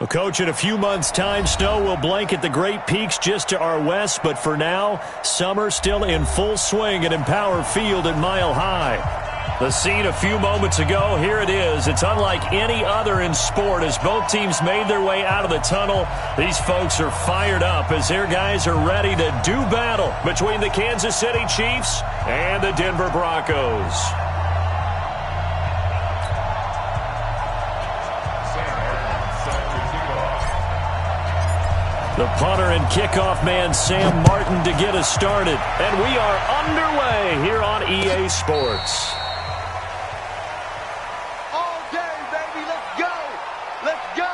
Well, Coach, in a few months' time, snow will blanket the Great Peaks just to our west. But for now, summer still in full swing at Empower Field at Mile High. The scene a few moments ago, here it is. It's unlike any other in sport as both teams made their way out of the tunnel. These folks are fired up as their guys are ready to do battle between the Kansas City Chiefs and the Denver Broncos. The punter and kickoff man, Sam Martin, to get us started. And we are underway here on EA Sports. All day, baby. Let's go. Let's go.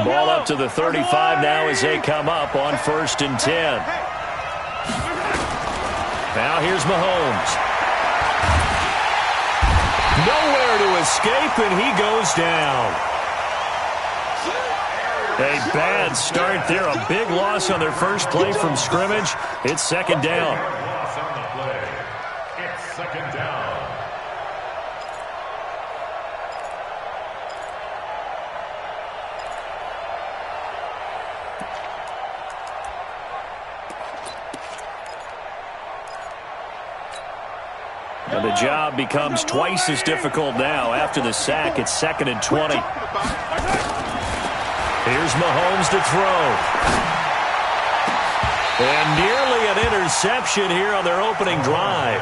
Ball up to the 35 now as they come up on 1st and 10. Now here's Mahomes. Nowhere to escape, and he goes down. A bad start there. A big loss on their first play from scrimmage. It's 2nd down. It's 2nd down. And the job becomes twice as difficult now. After the sack, it's 2nd and 20. Here's Mahomes to throw. And nearly an interception here on their opening drive.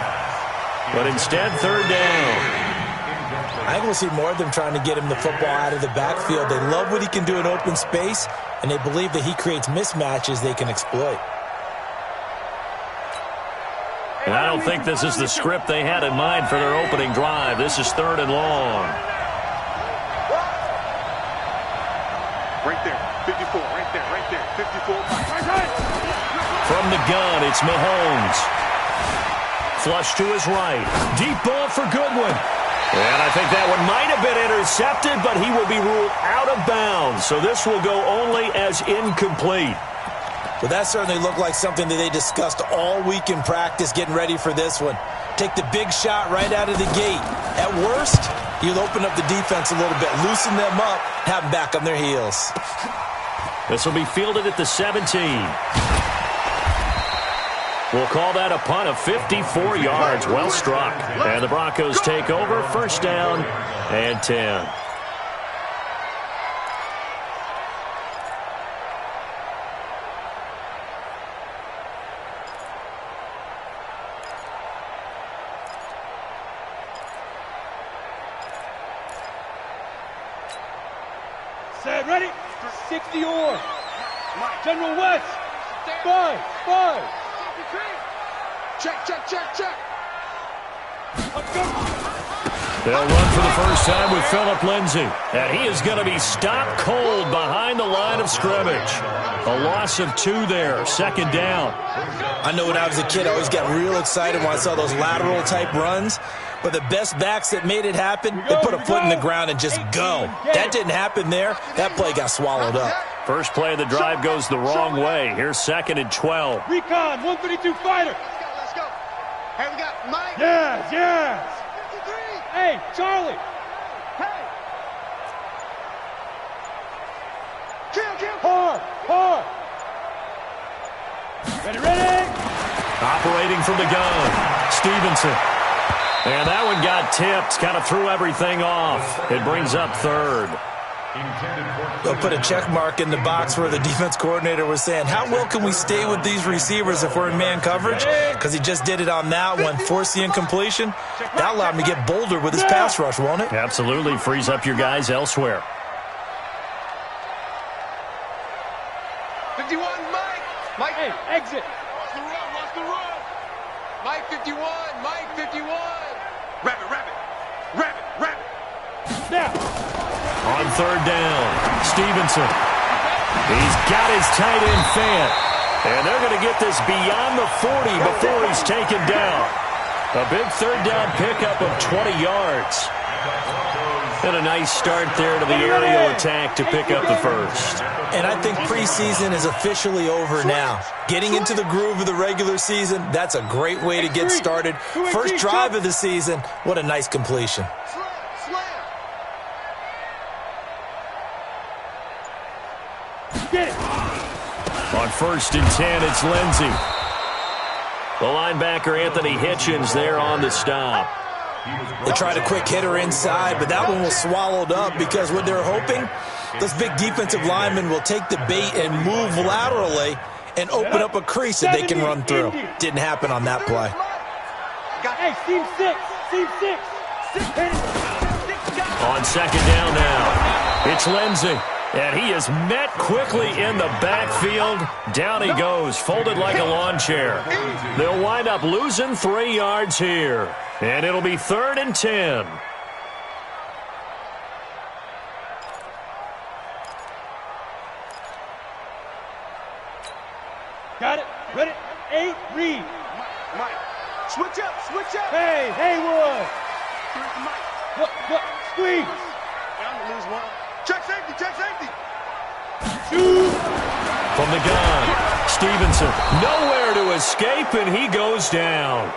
But instead, 3rd down. I think we'll see more of them trying to get him the football out of the backfield. They love what he can do in open space, and they believe that he creates mismatches they can exploit. And I don't think this is the script they had in mind for their opening drive. This is 3rd and long. Right there. 54. Right there. 54. From the gun, it's Mahomes. Flush to his right. Deep ball for Goodwin. And I think that one might have been intercepted, but he will be ruled out of bounds. So this will go only as incomplete. Well, that certainly looked like something that they discussed all week in practice getting ready for this one. Take the big shot right out of the gate. At worst, you'll open up the defense a little bit, loosen them up, have them back on their heels. This will be fielded at the 17. We'll call that a punt of 54 yards. Well struck. And the Broncos take over. 1st down and 10. Set, ready? 60 or. General West. 5. Check. Let's go. They'll run for the first time with Phillip Lindsay. And he is going to be stopped cold behind the line of scrimmage. A loss of 2 there. 2nd down. I know when I was a kid, I always got real excited when I saw those lateral-type runs. But the best backs that made it happen, they put a foot in the ground and just go. That didn't happen there. That play got swallowed up. First play of the drive goes the wrong way. Here's 2nd and 12. Recon, 132 fighter. Let's go. Hey, we got Mike. Yes. 53. Hey, Charlie. Hey. Kill. Hard. Ready. Operating from the gun, Stevenson. And that one got tipped, kind of threw everything off. It brings up 3rd. They'll put a check mark in the box where the defense coordinator was saying, how well can we stay with these receivers if we're in man coverage? Because he just did it on that one, forced the incompletion. That allowed him to get bolder with his pass rush, won't it? Absolutely, frees up your guys elsewhere. 51, Mike. Hey, exit. Watch the run. Mike 51. Rabbit. Now. On 3rd down, Stevenson. He's got his tight end Fant. And they're going to get this beyond the 40 before he's taken down. A big 3rd down pickup of 20 yards. And a nice start there to the aerial attack to pick up the first. And I think preseason is officially over now. Getting into the groove of the regular season, that's a great way to get started. First drive of the season, what a nice completion. Get it. On 1st and 10, it's Lindsey. The linebacker, Anthony Hitchens, there on the stop. They tried a quick hitter inside, but that one was swallowed up because what they're hoping, those big defensive linemen will take the bait and move laterally and open up a crease that they can run through. Didn't happen on that play. Hey, team 6. Team 6. On 2nd down now, it's Lindsey. And he is met quickly in the backfield. Down he goes, folded like a lawn chair. They'll wind up losing 3 yards here. And it'll be 3rd and 10. Got it. Ready. 8, read. Mike, switch up, switch up. Hey, Haywood. What? Squeeze. I'm going to lose one. Check safety, check safety. Shoot. From the gun, Stevenson nowhere to escape, and he goes down.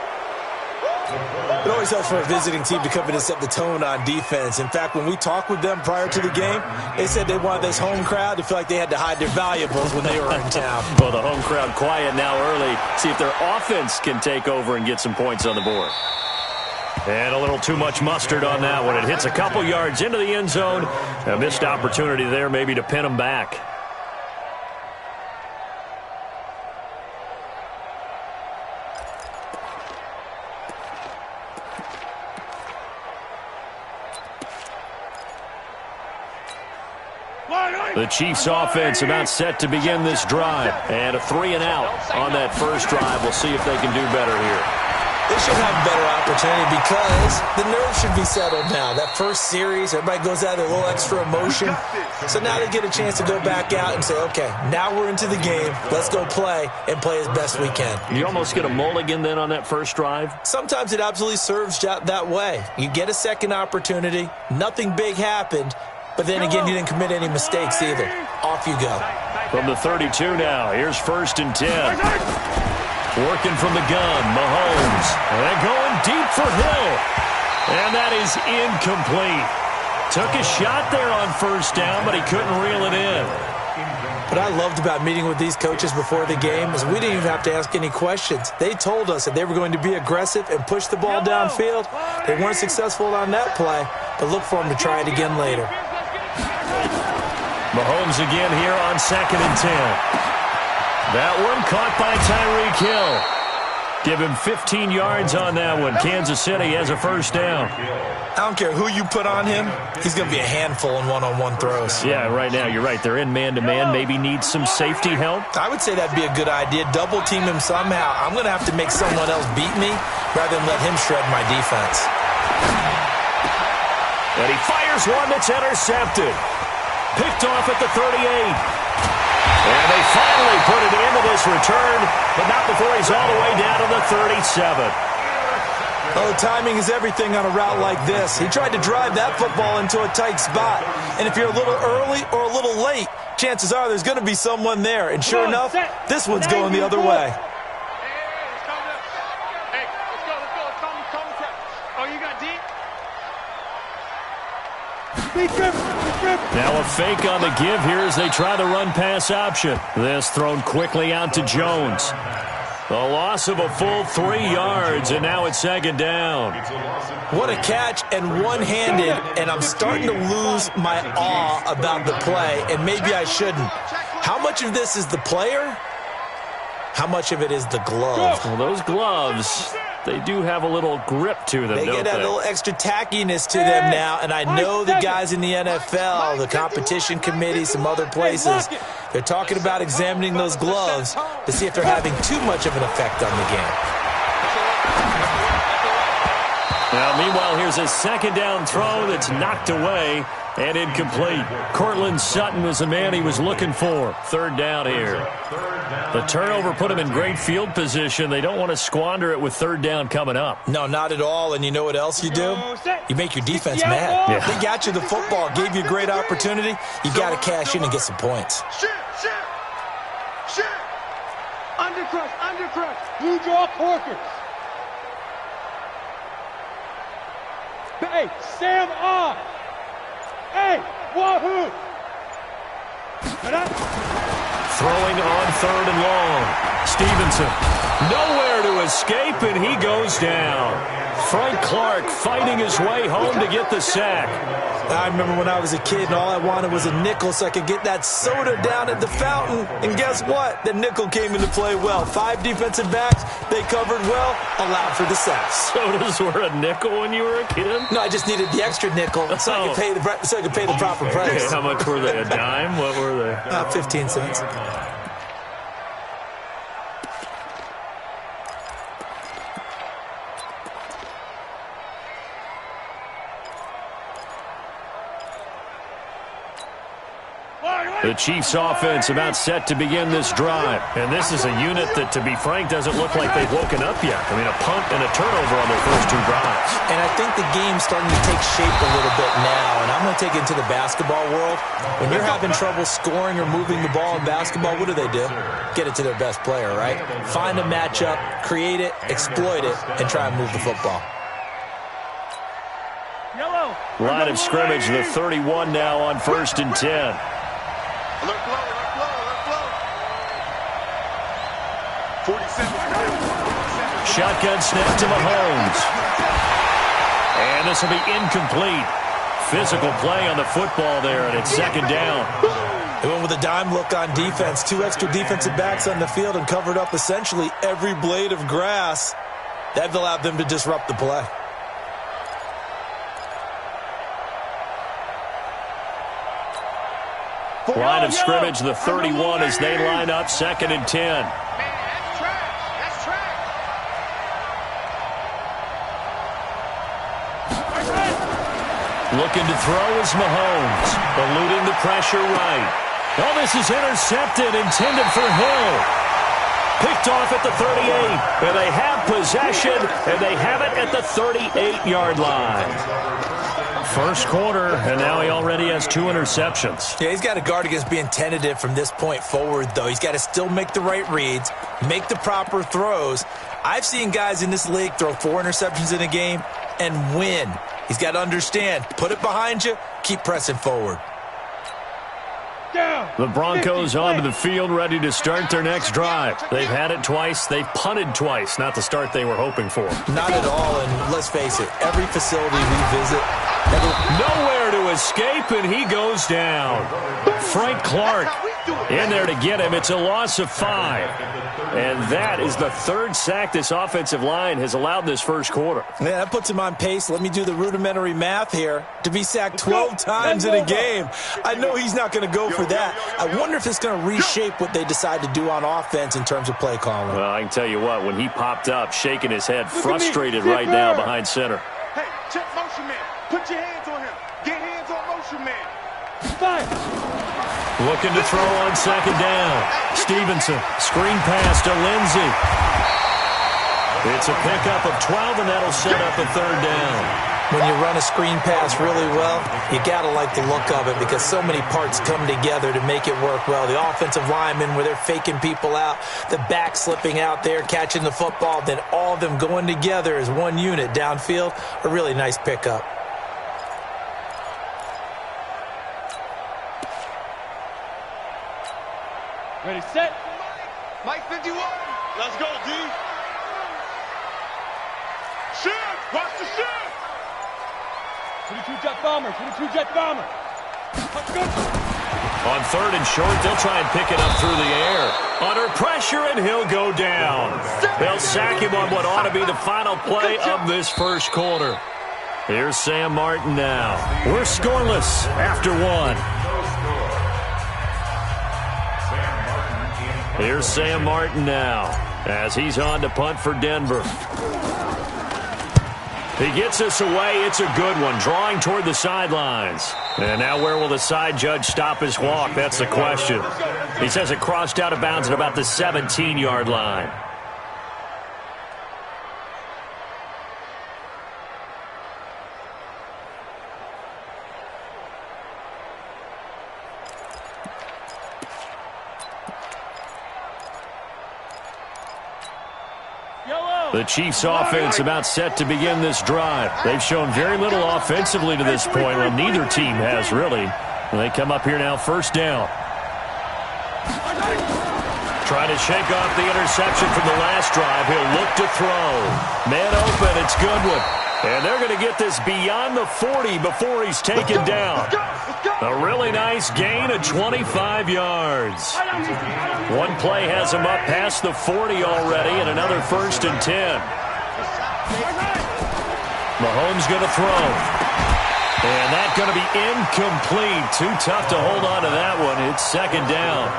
It always helps for a visiting team to come in and set the tone on defense. In fact, when we talked with them prior to the game, they said they wanted this home crowd to feel like they had to hide their valuables when they were in town. Well, the home crowd quiet now early. See if their offense can take over and get some points on the board. And a little too much mustard on that one. It hits a couple yards into the end zone. A missed opportunity there maybe to pin them back. The Chiefs offense about set to begin this drive. And a 3 and out on that first drive. We'll see if they can do better here. They should have a better opportunity because the nerves should be settled now. That first series, everybody goes out with a little extra emotion. So now they get a chance to go back out and say, okay, now we're into the game. Let's go play and play as best we can. You almost get a mulligan then on that first drive? Sometimes it absolutely serves that way. You get a second opportunity. Nothing big happened. But then again, you didn't commit any mistakes either. Off you go. From the 32 now, here's 1st and 10. Working from the gun, Mahomes. And going deep for Hill. And that is incomplete. Took a shot there on 1st down, but he couldn't reel it in. What I loved about meeting with these coaches before the game is we didn't even have to ask any questions. They told us that they were going to be aggressive and push the ball downfield. They weren't successful on that play, but look for them to try it again later. Mahomes again here on 2nd and 10. That one caught by Tyreek Hill. Give him 15 yards on that one. Kansas City has a 1st down. I don't care who you put on him. He's going to be a handful in one-on-one throws. Yeah, right now, you're right. They're in man-to-man. Maybe need some safety help. I would say that'd be a good idea. Double team him somehow. I'm going to have to make someone else beat me rather than let him shred my defense. And he fires one that's intercepted. Picked off at the 38. And they finally put it into this return, but not before he's all the way down to the 37. Oh, timing is everything on a route like this. He tried to drive that football into a tight spot. And if you're a little early or a little late, chances are there's going to be someone there. And sure enough, this one's going the other way. Now a fake on the give here as they try the run-pass option. This thrown quickly out to Jones. The loss of a full 3 yards, and now it's 2nd down. What a catch and one-handed, and I'm starting to lose my awe about the play, and maybe I shouldn't. How much of this is the player? How much of it is the glove? Well, those gloves, they do have a little grip to them, They get a little extra tackiness to them now, and I know the guys in the NFL, the competition committee, some other places, they're talking about examining those gloves to see if they're having too much of an effect on the game. Now, meanwhile, here's a second down throw that's knocked away and incomplete. Cortland Sutton was the man he was looking for. Third down here. The turnover put him in great field position. They don't want to squander it with third down coming up. No, not at all. And you know what else you do? You make your defense mad. Yeah. They got you the football, gave you a great opportunity. You got to cash in and get some points. Shit. Undercrush. Blue jaw corkers. Hey, Sam on. Hey, wahoo. Throwing on third and long. Stevenson. Nowhere to escape, and he goes down. Frank Clark fighting his way home to get the sack. I remember when I was a kid and all I wanted was a nickel so I could get that soda down at the fountain. And guess what? The nickel came into play well. 5 defensive backs, they covered well, allowed for the sacks. Sodas were a nickel when you were a kid? No, I just needed the extra nickel so I could pay the proper price. Okay, how much were they? A dime? What were they? 15 cents. The Chiefs offense about set to begin this drive. And this is a unit that, to be frank, doesn't look like they've woken up yet. I mean, a punt and a turnover on their first 2 drives. And I think the game's starting to take shape a little bit now. And I'm going to take it into the basketball world. When you're having trouble scoring or moving the ball in basketball, what do? Get it to their best player, right? Find a matchup, create it, exploit it, and try and move the football. Line of scrimmage, the 31 now on 1st and 10. Alert flow. 47. Shotgun snap to Mahomes. And this will be incomplete. Physical play on the football there, and it's second down. They went with a dime look on defense. 2 extra defensive backs on the field and covered up essentially every blade of grass. That allowed them to disrupt the play. Line of scrimmage, the 31 as they line up 2nd and 10. Man, that's trash. Looking to throw is Mahomes. Eluding the pressure right. Oh, this is intercepted, intended for Hill. Picked off at the 38. And they have possession, and they have it at the 38-yard line. First quarter, and now he already has 2 interceptions. Yeah, he's got to guard against being tentative from this point forward, though. He's got to still make the right reads, make the proper throws. I've seen guys in this league throw 4 interceptions in a game and win. He's got to understand, put it behind you, keep pressing forward. The Broncos onto the field, ready to start their next drive. They've had it twice. They've punted twice. Not the start they were hoping for. Not at all, and let's face it, every facility we visit, nowhere to escape, and he goes down. Frank Clark in there to get him. It's a loss of 5. And that is the 3rd sack this offensive line has allowed this first quarter. Yeah, that puts him on pace. Let me do the rudimentary math here. To be sacked 12 times in a game. I know he's not going to go for that. I wonder if it's going to reshape what they decide to do on offense in terms of play calling. Well, I can tell you what, when he popped up, shaking his head, frustrated right now behind center. Hey, check motion man. Put your hands on him. Get hands on motion man. Looking to throw on 2nd down. Stevenson, screen pass to Lindsey. It's a pickup of 12, and that'll set up a 3rd down. When you run a screen pass really well, you got to like the look of it because so many parts come together to make it work well. The offensive linemen, where they're faking people out, the back slipping out there, catching the football, then all of them going together as one unit downfield, a really nice pickup. Ready, set. Mike 51. Let's go, D. Shoot. Watch the shoot. 22 jet bomber. Let's go. On 3rd and short, they'll try and pick it up through the air. Under pressure, and he'll go down. They'll sack him on what ought to be the final play of this first quarter. Here's Sam Martin now. We're scoreless after 1. Here's Sam Martin now as he's on to punt for Denver. He gets us away. It's a good one, drawing toward the sidelines. And now where will the side judge stop his walk? That's the question. He says it crossed out of bounds at about the 17-yard line. The Chiefs' offense about set to begin this drive. They've shown very little offensively to this point. Well, neither team has, really. And they come up here now, first down. Trying to shake off the interception from the last drive. He'll look to throw. Man open, it's Goodwin. And they're going to get this beyond the 40 before he's taken down. A really nice gain of 25 yards. One play has him up past the 40 already, and another 1st and 10. Mahomes going to throw. And that's going to be incomplete. Too tough to hold on to that one. It's 2nd down.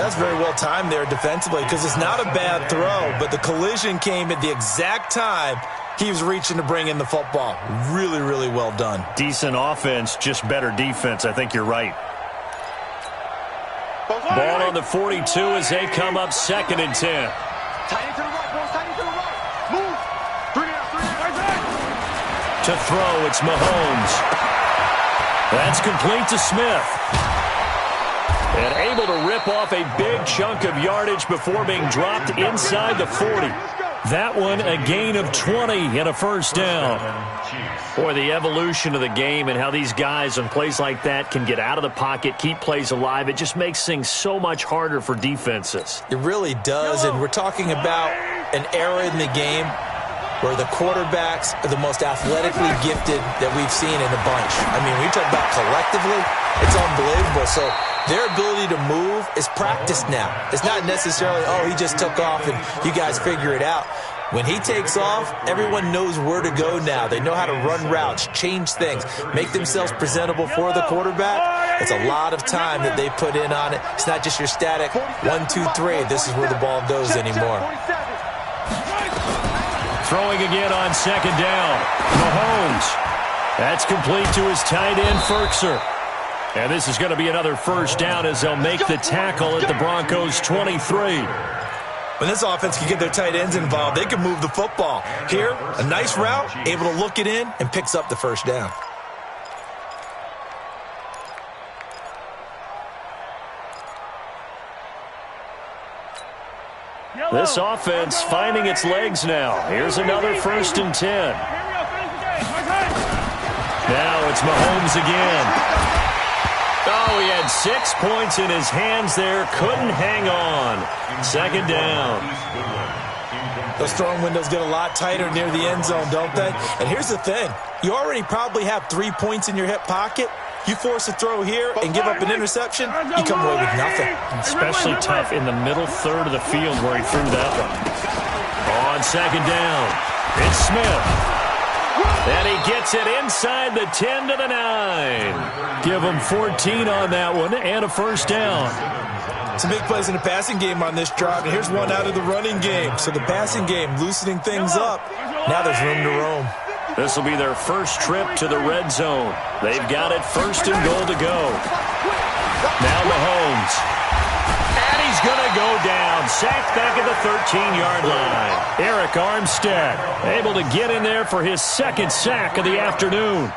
That's very well timed there defensively because it's not a bad throw, but the collision came at the exact time he was reaching to bring in the football. Really, really well done. Decent offense, just better defense. I think you're right. Ball on the 42 as they come up 2nd and 10. Tight end to the right, boys. Tight end to the right. Move. 3 down. To throw, it's Mahomes. That's complete to Smith. And able to rip off a big chunk of yardage before being dropped inside the 40. That one, a gain of 20 and a 1st down. Boy, the evolution of the game and how these guys on plays like that can get out of the pocket, keep plays alive, it just makes things so much harder for defenses. It really does, and we're talking about an era in the game where the quarterbacks are the most athletically gifted that we've seen in a bunch. I mean, when you talk about collectively, it's unbelievable. So their ability to move is practiced now. It's not necessarily, oh, he just took off and you guys figure it out. When he takes off, everyone knows where to go now. They know how to run routes, change things, make themselves presentable for the quarterback. It's a lot of time that they put in on it. It's not just your static 1, 2, 3. This is where the ball goes anymore. Throwing again on 2nd down. Mahomes. That's complete to his tight end, Ferkser. And this is going to be another 1st down as they'll make the tackle at the Broncos' 23. When this offense can get their tight ends involved, they can move the football. Here, a nice route, able to look it in, and picks up the 1st down. This offense finding its legs now. Here's another 1st and 10. Now it's Mahomes again. Oh, he had 6 points in his hands there. Couldn't hang on. 2nd down. Those throwing windows get a lot tighter near the end zone, don't they? And here's the thing. You already probably have 3 points in your hip pocket. You force a throw here and give up an interception, you come away with nothing. Especially tough in the middle third of the field where he threw that one. On 2nd down, it's Smith. And he gets it inside the 10 to the 9. Give him 14 on that one and a 1st down. Some big plays in the passing game on this drive, and here's one out of the running game. So the passing game loosening things up. Now there's room to roam. This will be their first trip to the red zone. They've got it 1st and goal to go. Now Mahomes. And he's going to go down. Sacked back at the 13-yard line. Eric Armstead able to get in there for his 2nd sack of the afternoon.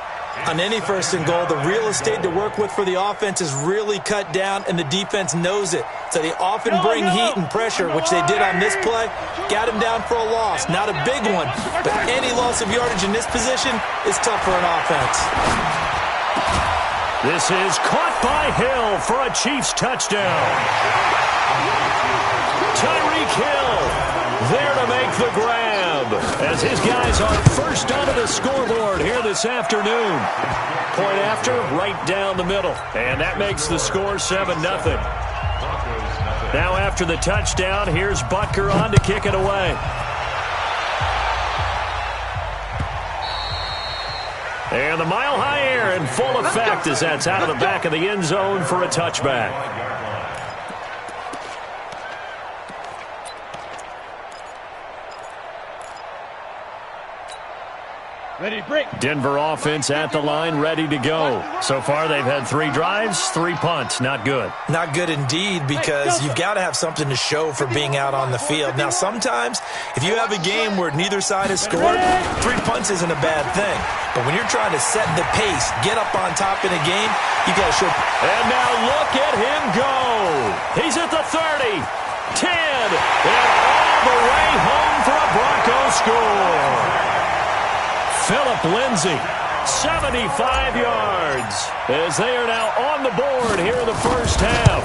On any 1st and goal, the real estate to work with for the offense is really cut down, and the defense knows it. So they often bring heat and pressure, which they did on this play. Got him down for a loss. Not a big one, but any loss of yardage in this position is tough for an offense. This is caught by Hill for a Chiefs touchdown. Tyreek Hill there to make the grab as his guys are first onto the scoreboard here this afternoon. Point after, right down the middle. And that makes the score 7-0. Now after the touchdown, here's Butker on to kick it away. And the mile-high air in full effect as that's out of the back of the end zone for a touchback. Ready, break. Denver offense at the line, ready to go. So far, they've had 3 drives, 3 punts. Not good. Not good indeed, because you've got to have something to show for being out on the field. Now, sometimes, if you have a game where neither side has scored, 3 punts isn't a bad thing. But when you're trying to set the pace, get up on top in a game, you got to show. And now look at him go. He's at the 30, 10, and all the way home for a Broncos score. Phillip Lindsay, 75 yards, as they are now on the board here in the first half.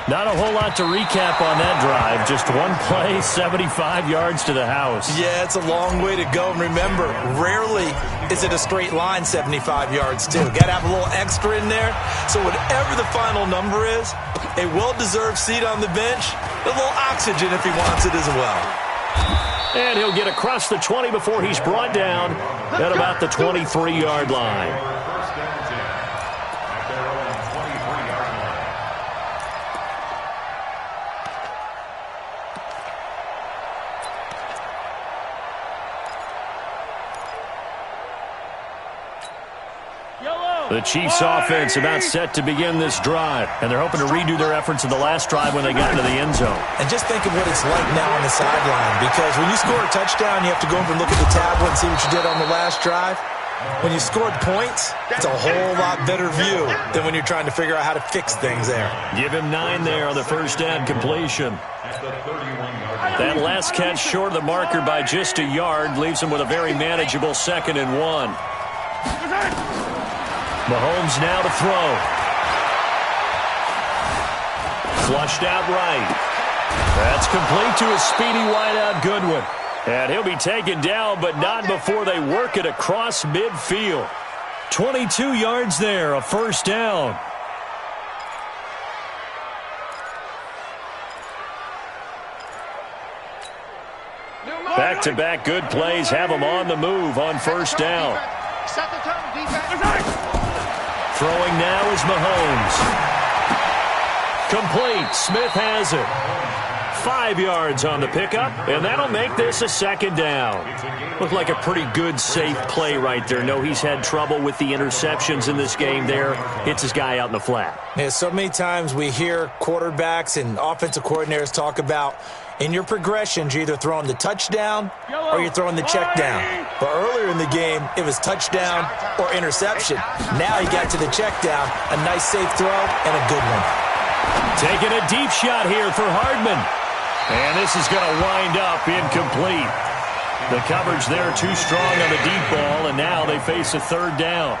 Not a whole lot to recap on that drive. Just one play, 75 yards to the house. Yeah, it's a long way to go. And remember, rarely is it a straight line 75 yards, too. Got to have a little extra in there. So whatever the final number is, a well-deserved seat on the bench, a little oxygen if he wants it as well. And he'll get across the 20 before he's brought down at about the 23-yard line. The Chiefs offense about set to begin this drive, and they're hoping to redo their efforts in the last drive when they got into the end zone. And just think of what it's like now on the sideline, because when you score a touchdown, you have to go over and look at the tablet and see what you did on the last drive. When you scored points, it's a whole lot better view than when you're trying to figure out how to fix things there. Give him 9 there on the first down completion. That last catch short of the marker by just a yard leaves him with a very manageable 2nd and 1. Mahomes now to throw. Flushed out right. That's complete to a speedy wideout Goodwin. And he'll be taken down, but not before they work it across midfield. 22 yards there, a first down. Back-to-back good plays have him on the move on first down. Set the tone, defense. Throwing now is Mahomes. Complete. Smith has it. 5 yards on the pickup, and that'll make this a 2nd down. Looked like a pretty good, safe play right there. No, he's had trouble with the interceptions in this game there. Hits his guy out in the flat. Yeah, so many times we hear quarterbacks and offensive coordinators talk about in your progressions, you're either throwing the touchdown or you're throwing the check down. But earlier in the game, it was touchdown or interception. Now he got to the check down, a nice safe throw, and a good one. Taking a deep shot here for Hardman. And this is going to wind up incomplete. The coverage there too strong on the deep ball, and now they face a 3rd down.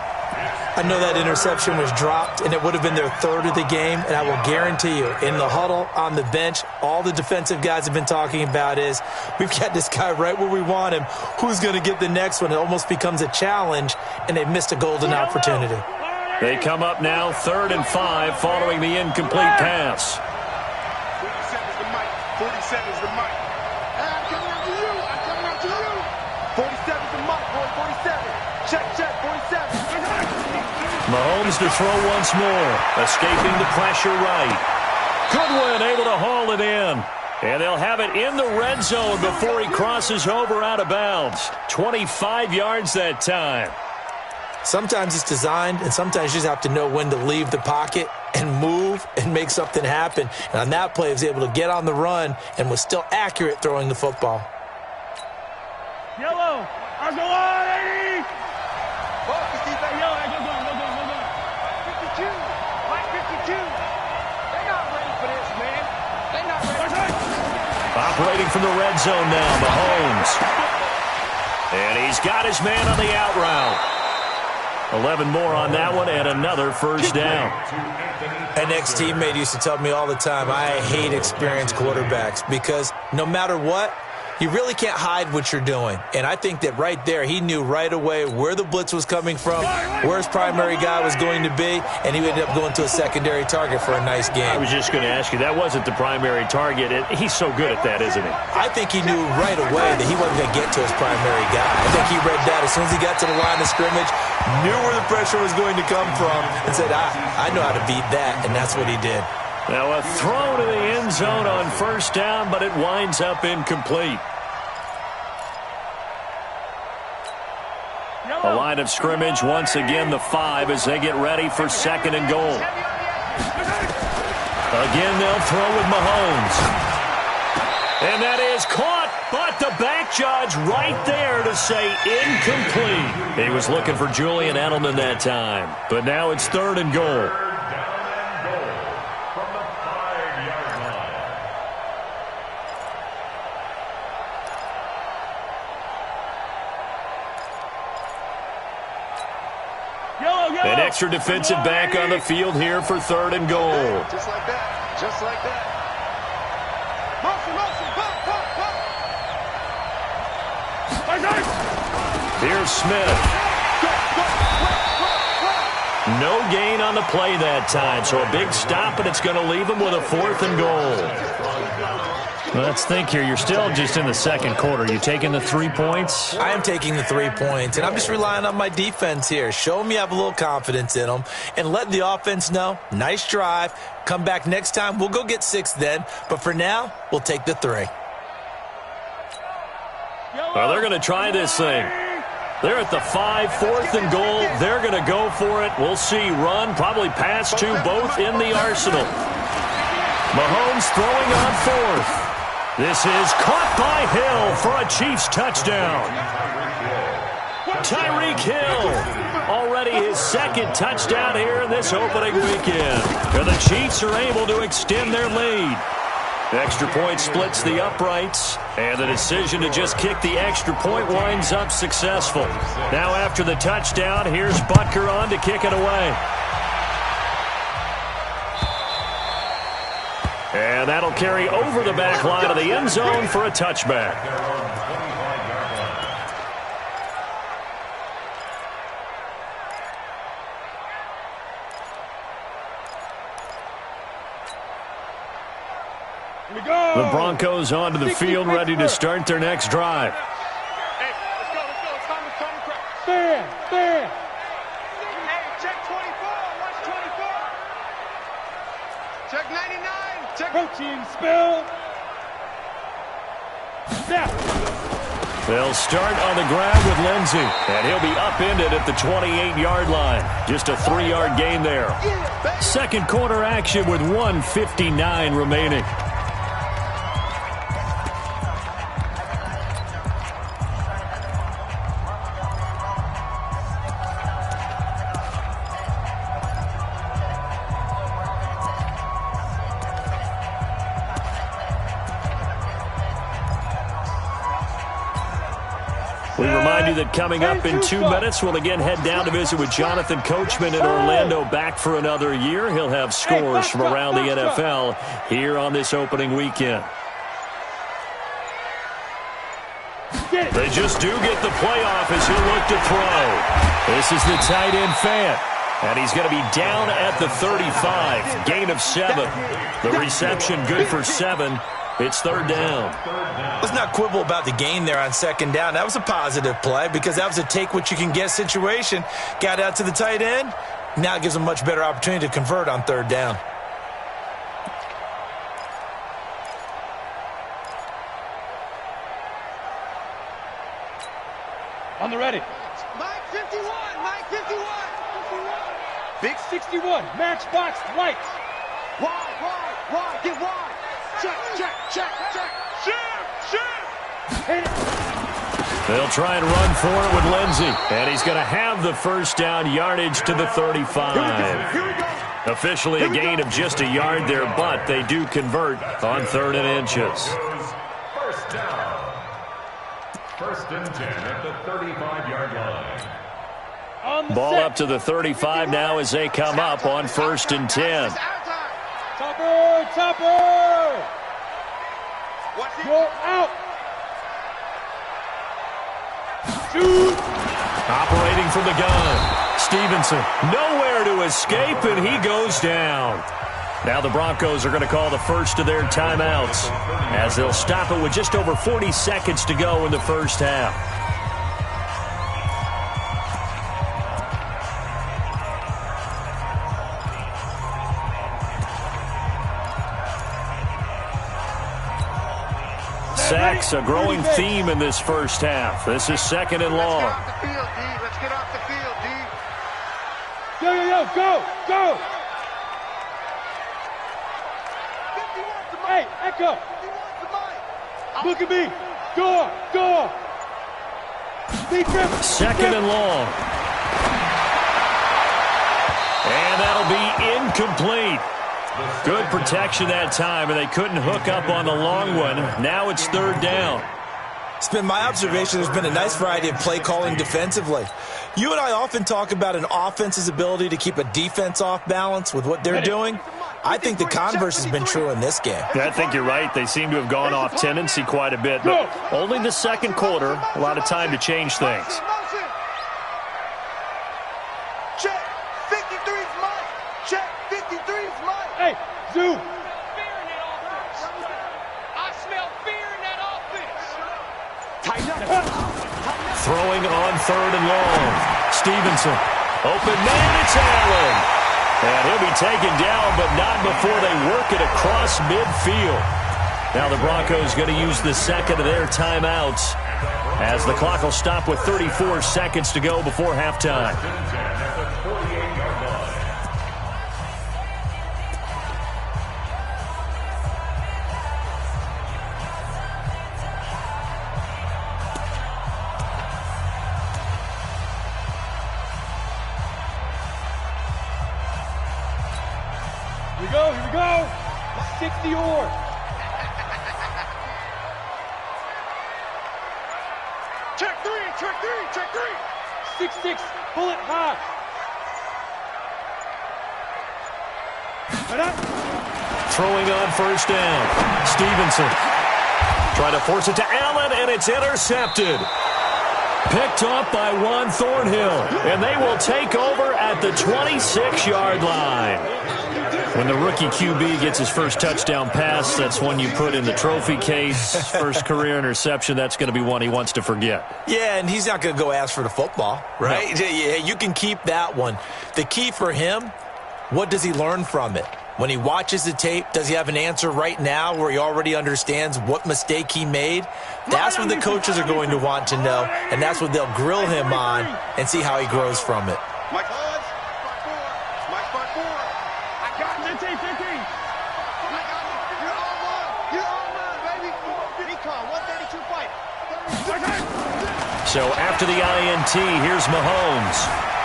I know that interception was dropped, and it would have been their 3rd of the game, and I will guarantee you, in the huddle, on the bench, all the defensive guys have been talking about is, we've got this guy right where we want him. Who's going to get the next one? It almost becomes a challenge, and they've missed a golden opportunity. They come up now 3rd and 5 following the incomplete pass. 47 is the mic. I'm coming out to you. I'm coming out to you. 47 is the mic, boy. 47. Check, 47. Mahomes to throw once more. Escaping the pressure right. Goodwin able to haul it in. And they'll have it in the red zone before he crosses over out of bounds. 25 yards that time. Sometimes it's designed, and sometimes you just have to know when to leave the pocket and move and make something happen. And on that play, he was able to get on the run and was still accurate throwing the football. Yellow. Argolani. Yellow. Go down. 52. Mike 52. They're not ready for this, man. They're not ready. Operating from the red zone now, Mahomes. And he's got his man on the out route. 11 more on that one, and another first down. An ex-teammate used to tell me all the time, I hate experienced quarterbacks because no matter what, you really can't hide what you're doing. And I think that right there, he knew right away where the blitz was coming from, where his primary guy was going to be, and he ended up going to a secondary target for a nice game. I was just going to ask you, that wasn't the primary target. He's so good at that, isn't he? I think he knew right away that he wasn't going to get to his primary guy. I think he read that as soon as he got to the line of scrimmage, knew where the pressure was going to come from, and said, I know how to beat that, and that's what he did. Now a throw to the end zone on first down, but it winds up incomplete. The line of scrimmage, once again, the 5 as they get ready for 2nd and goal. Again, they'll throw with Mahomes. And that is caught, but the back judge right there to say incomplete. He was looking for Julian Edelman that time, but now it's 3rd and goal. An extra defensive back on the field here for 3rd and goal. Just like that. Just like that. Motion, motion, pop, pop, pop. Here's Smith. No gain on the play that time, so a big stop, and it's going to leave him with a 4th and goal. Let's think here. You're still just in the 2nd quarter. You taking the 3 points? I am taking the 3 points, and I'm just relying on my defense here. Show me I have a little confidence in them, and let the offense know, nice drive. Come back next time. We'll go get 6 then, but for now, we'll take the 3. Well, they're going to try this thing. They're at the 5, 4th and goal. They're going to go for it. We'll see. Run, probably pass to both in the arsenal. Mahomes throwing on 4th. This is caught by Hill for a Chiefs touchdown. Tyreek Hill, already his 2nd touchdown here in this opening weekend. And the Chiefs are able to extend their lead. The extra point splits the uprights, and the decision to just kick the extra point winds up successful. Now after the touchdown, here's Butker on to kick it away. And that'll carry over the back line of the end zone for a touchback. The Broncos onto the field, ready to start their next drive. Hey, let's go, let's go. It's time to crack. Stand, stand. Hey, check 24. Watch 24. Check 99. Check. Protein spill. Snap. They'll start on the ground with Lindsey, and he'll be upended at the 28-yard line. Just a 3-yard gain there. 2nd quarter action with 1:59 remaining. We remind you that coming up in 2 minutes, we'll again head down to visit with Jonathan Coachman in Orlando, back for another year. He'll have scores from around the NFL here on this opening weekend. They just do get the playoff as he'll look to throw. This is the tight end Fant, and he's going to be down at the 35. Gain of 7. The reception good for 7. It's 3rd down. Let's not quibble about the gain there on 2nd down. That was a positive play because that was a take-what-you-can-get situation. Got out to the tight end. Now it gives them a much better opportunity to convert on 3rd down. On the ready. Mike 51. Mike 51. Big 61. Matchbox lights. Wide. Get wide. Check. Shoot. They'll try and run for it with Lindsey, and he's going to have the 1st down, yardage to the 35. Officially a gain of just a yard there, but they do convert on 3rd and inches. 1st down. 1st and 10 at the 35-yard line. Ball up to the 35 now as they come up on 1st and 10. Topper. Go out. Shoot. Operating from the gun. Stevenson nowhere to escape, and he goes down. Now the Broncos are going to call the first of their timeouts as they'll stop it with just over 40 seconds to go in the 1st half. sacks, a growing theme in this first half. This is second and long. Let's get off the field, D. Yo, go, go. Hey, Echo. Look at me. Go. Second and long. And that'll be incomplete. Good protection that time, and they couldn't hook up on the long one. Now it's third down. It's been my observation there's been a nice variety of play calling defensively. You and I often talk about an offense's ability to keep a defense off balance with what they're doing. I think the converse has been true in this game. Yeah, I think you're right. They seem to have gone off tendency quite a bit, but only the second quarter, a lot of time to change things. Check, 53's mine. Check, 53's mine. Hey, Zoo. I smell fear in that offense. Tighten up. Throwing on third and long. Stevenson. Open man, it's Allen. And he'll be taken down, but not before they work it across midfield. Now the Broncos going to use the second of their timeouts as the clock will stop with 34 seconds to go before halftime. Here we go. 60 or. Check three. 6-6, pull it high. Throwing on first down. Stevenson trying to force it to Allen, and it's intercepted. Picked off by Juan Thornhill, and they will take over at the 26-yard line. When the rookie QB gets his first touchdown pass, that's one you put in the trophy case. First career interception, that's going to be one he wants to forget. Yeah, and he's not going to go ask for the football, right? No. Yeah, you can keep that one. The key for him, what does he learn from it? When he watches the tape, does he have an answer right now where he already understands what mistake he made? That's what the coaches are going to want to know, and that's what they'll grill him on and see how he grows from it. So after the INT, here's Mahomes.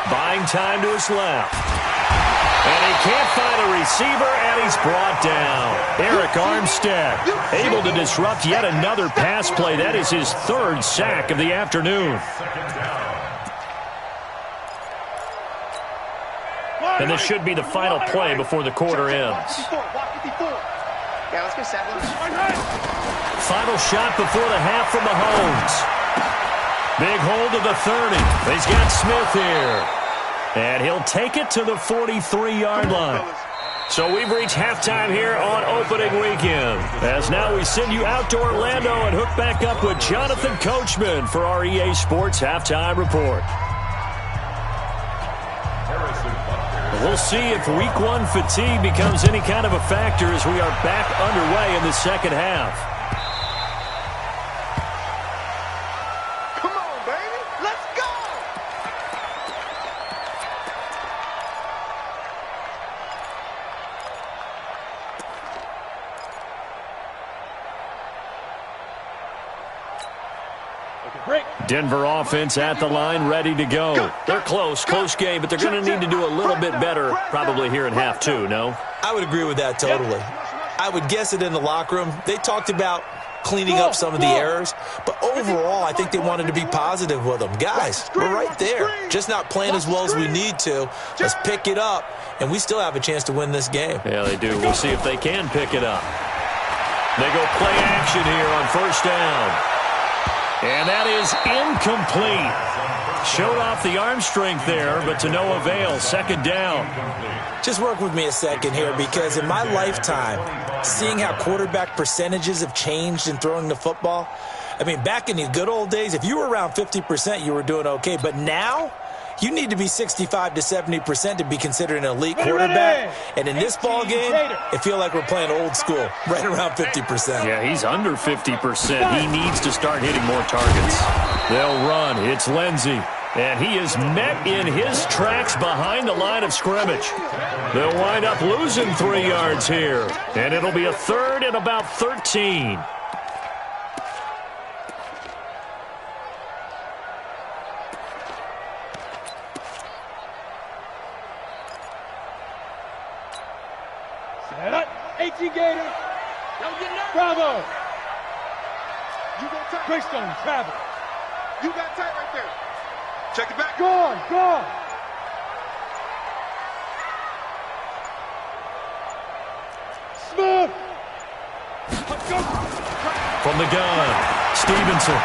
Buying time to his left. And he can't find a receiver, and he's brought down. Eric Armstead able to disrupt yet another pass play. That is his third sack of the afternoon. And this should be the final play before the quarter ends. Yeah, let's go 7. Final shot before the half from Mahomes. Big hold of the 30. He's got Smith here. And he'll take it to the 43-yard line. So we've reached halftime here on opening weekend. As now we send you out to Orlando and hook back up with Jonathan Coachman for our EA Sports Halftime Report. We'll see if Week 1 fatigue becomes any kind of a factor as we are back underway in the second half. Come on, baby. Let's go. Denver offense at the line, ready to go. They're close game, but they're going to need to do a little bit better probably here in half 2, no? I would agree with that totally. I would guess it in the locker room. They talked about cleaning up some of the errors, but overall, I think they wanted to be positive with them. Guys, we're right there. Just not playing as well as we need to. Let's pick it up, and we still have a chance to win this game. Yeah, they do. We'll see if they can pick it up. They go play action here on first down. And that is incomplete. Showed off the arm strength there, but to no avail. Second down. Just work with me a second here, because in my lifetime, seeing how quarterback percentages have changed in throwing the football, I mean, back in the good old days, if you were around 50%, you were doing okay. But now, You need to be 65 to 70% to be considered an elite quarterback. And in this ball game, it feels like we're playing old school, right around 50%. Yeah, he's under 50%. He needs to start hitting more targets. They'll run. It's Lindsey. And he is met in his tracks behind the line of scrimmage. They'll wind up losing 3 yards here. And it'll be a third and about 13. Set up. 18 Gator. Bravo. You go tight. Greystone, travel. You got tight right there. Check it back. Gone. Smith. From the gun, Stevenson.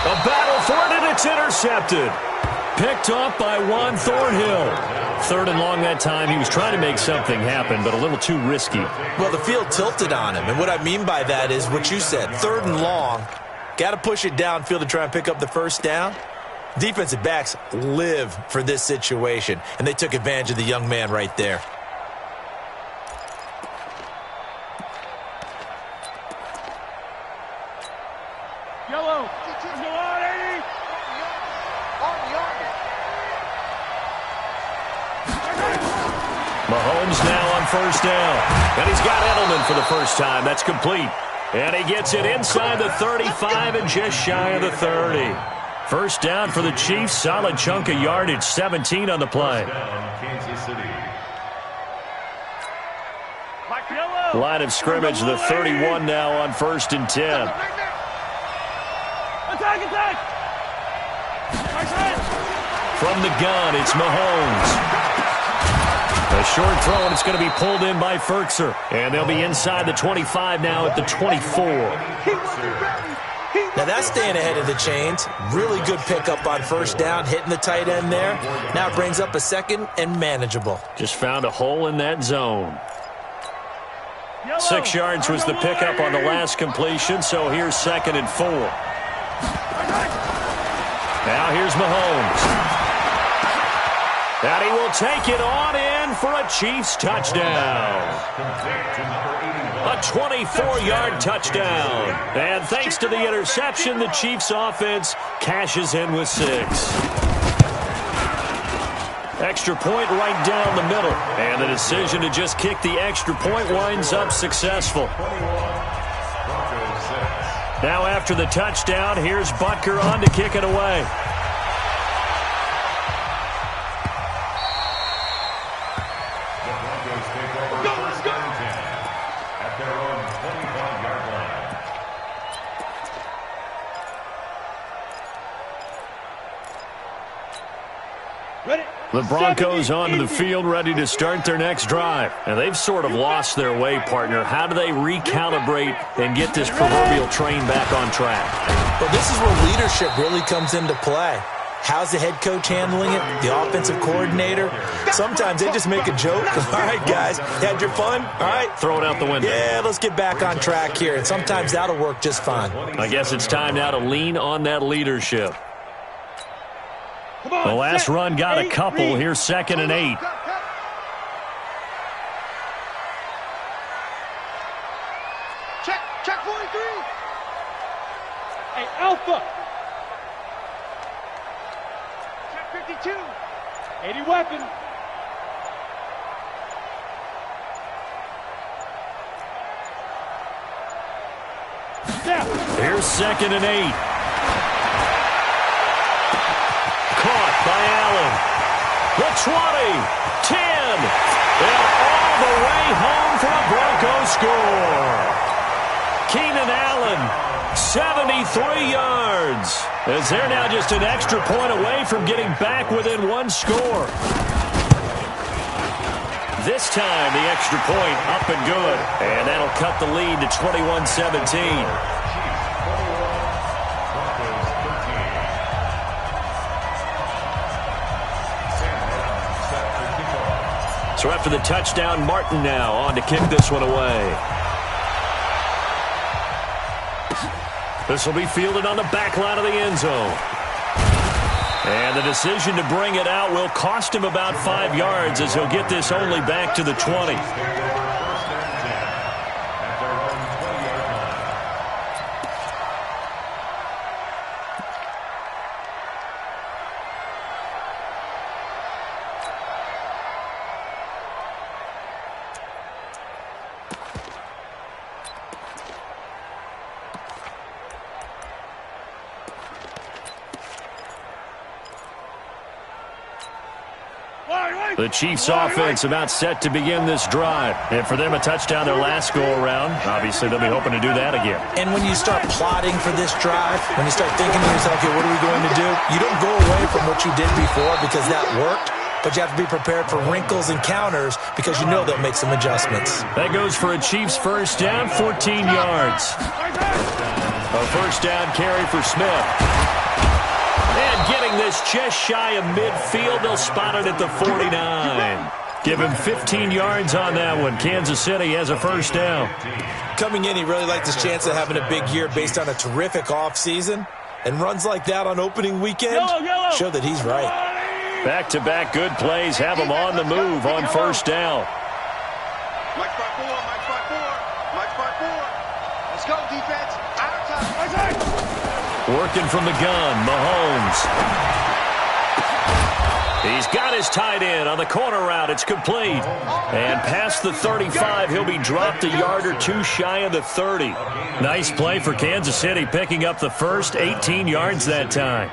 A battle for it, and it's intercepted. Picked off by Juan Thornhill. 3rd and long that time. He was trying to make something happen, but a little too risky. Well, the field tilted on him, and what I mean by that is what you said, 3rd and long. Got to push it downfield to try and pick up the first down. Defensive backs live for this situation, and they took advantage of the young man right there. Yellow. Mahomes now on first down. And he's got Edelman for the first time. That's complete. And he gets it inside the 35 and just shy of the 30. First down for the Chiefs. Solid chunk of yardage. 17 on the play. Line of scrimmage, the 31 now on 1st and 10. Attack. From the gun, it's Mahomes. A short throw, and it's going to be pulled in by Fertzer. And they'll be inside the 25 now at the 24. Now that's staying ahead of the chains. Really good pickup on first down, hitting the tight end there. Now it brings up a 2nd and manageable. Just found a hole in that zone. 6 yards was the pickup on the last completion, so here's 2nd and 4. Now here's Mahomes. And he will take it on in for a Chiefs touchdown. A 24-yard touchdown. And thanks to the interception, the Chiefs offense cashes in with 6. Extra point right down the middle. And the decision to just kick the extra point winds up successful. Now after the touchdown, here's Butker on to kick it away. The Broncos onto the field, ready to start their next drive. And they've sort of lost their way, partner. How do they recalibrate and get this proverbial train back on track? Well, this is where leadership really comes into play. How's the head coach handling it? The offensive coordinator? Sometimes they just make a joke. All right, guys, had your fun? All right. Throw it out the window. Yeah, let's get back on track here. And sometimes that'll work just fine. I guess it's time now to lean on that leadership. The last run got a couple. Here's 2nd and 8. Check 43. Hey, Alpha. Check 52. 80 weapon. Here's 2nd and 8. Caught by Allen. The 20, 10, and all the way home for a Broncos score. Keenan Allen, 73 yards. As they're now just an extra point away from getting back within 1 score. This time, the extra point up and good. And that'll cut the lead to 21-17. So after the touchdown, Martin now on to kick this one away. This will be fielded on the back line of the end zone. And the decision to bring it out will cost him about 5 yards as he'll get this only back to the 20. The Chiefs' offense about set to begin this drive. And for them, a touchdown their last go-around. Obviously, they'll be hoping to do that again. And when you start plotting for this drive, when you start thinking to yourself, okay, what are we going to do? You don't go away from what you did before because that worked, but you have to be prepared for wrinkles and counters because you know they'll make some adjustments. That goes for a Chiefs first down, 14 yards. A first down carry for Smith. And getting this just shy of midfield, they'll spot it at the 49. Give him 15 yards on that one. Kansas City has a first down. Coming in, he really liked his chance of having a big year based on a terrific offseason. And runs like that on opening weekend show that he's right. Back-to-back good plays have him on the move on first down. Mike 5-4, Mike 5-4, Mike 5-4. Let's go, defense. Out of time. Working from the gun, Mahomes. He's got his tight end on the corner route. It's complete. And past the 35, he'll be dropped a yard or two shy of the 30. Nice play for Kansas City, picking up the first 18 yards that time.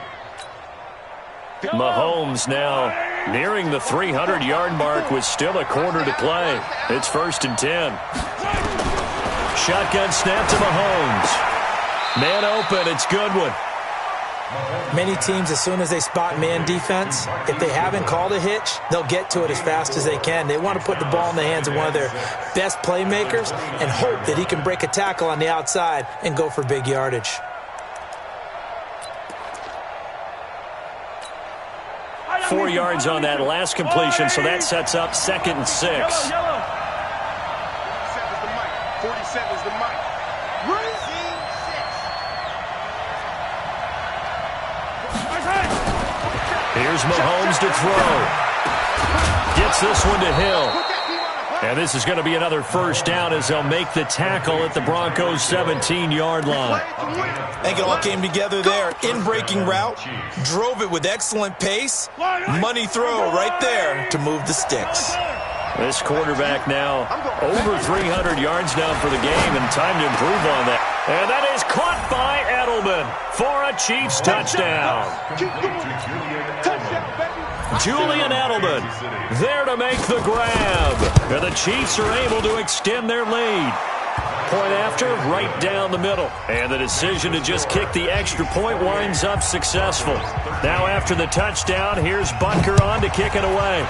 Mahomes now nearing the 300-yard mark with still a quarter to play. It's 1st and 10. Shotgun snap to Mahomes. Man open, it's Goodwin. Many teams, as soon as they spot man defense, if they haven't called a hitch, they'll get to it as fast as they can. They want to put the ball in the hands of one of their best playmakers and hope that he can break a tackle on the outside and go for big yardage. Four yards on that last completion, so that sets up 2nd and 6. 47 is the mic. Here's Mahomes to throw. Gets this one to Hill. And this is going to be another first down as they'll make the tackle at the Broncos' 17-yard line. I think it all came together there. In-breaking route, drove it with excellent pace. Money throw right there to move the sticks. This quarterback now over 300 yards now for the game, and time to improve on that. And that is caught by Edelman for a Chiefs touchdown. Julian Edelman there to make the grab. And the Chiefs are able to extend their lead. Point after, right down the middle. And the decision to just kick the extra point winds up successful. Now after the touchdown, here's Butker on to kick it away.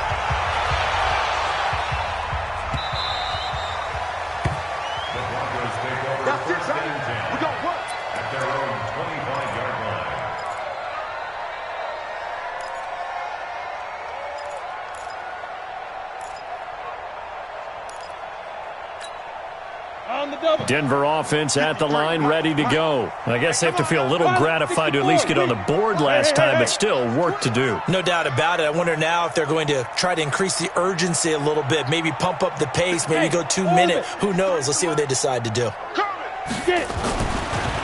Denver offense at the line, ready to go. I guess they have to feel a little gratified to at least get on the board last time, but still work to do. No doubt about it. I wonder now if they're going to try to increase the urgency a little bit, maybe pump up the pace, maybe go 2 minute. Who knows? Let's see what they decide to do.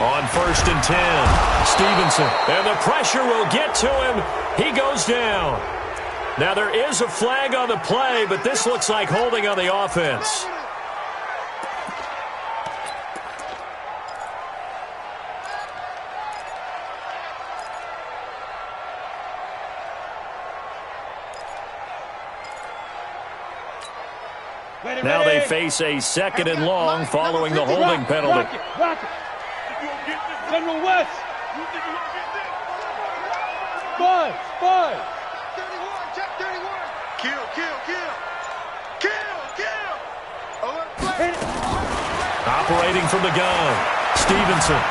On 1st and 10, Stevenson. And the pressure will get to him. He goes down. Now there is a flag on the play, but this looks like holding on the offense. Now they face a 2nd and long following the holding penalty. Rock it. General West. Five. 31, check 31. Kill. Operating from the gun, Stevenson.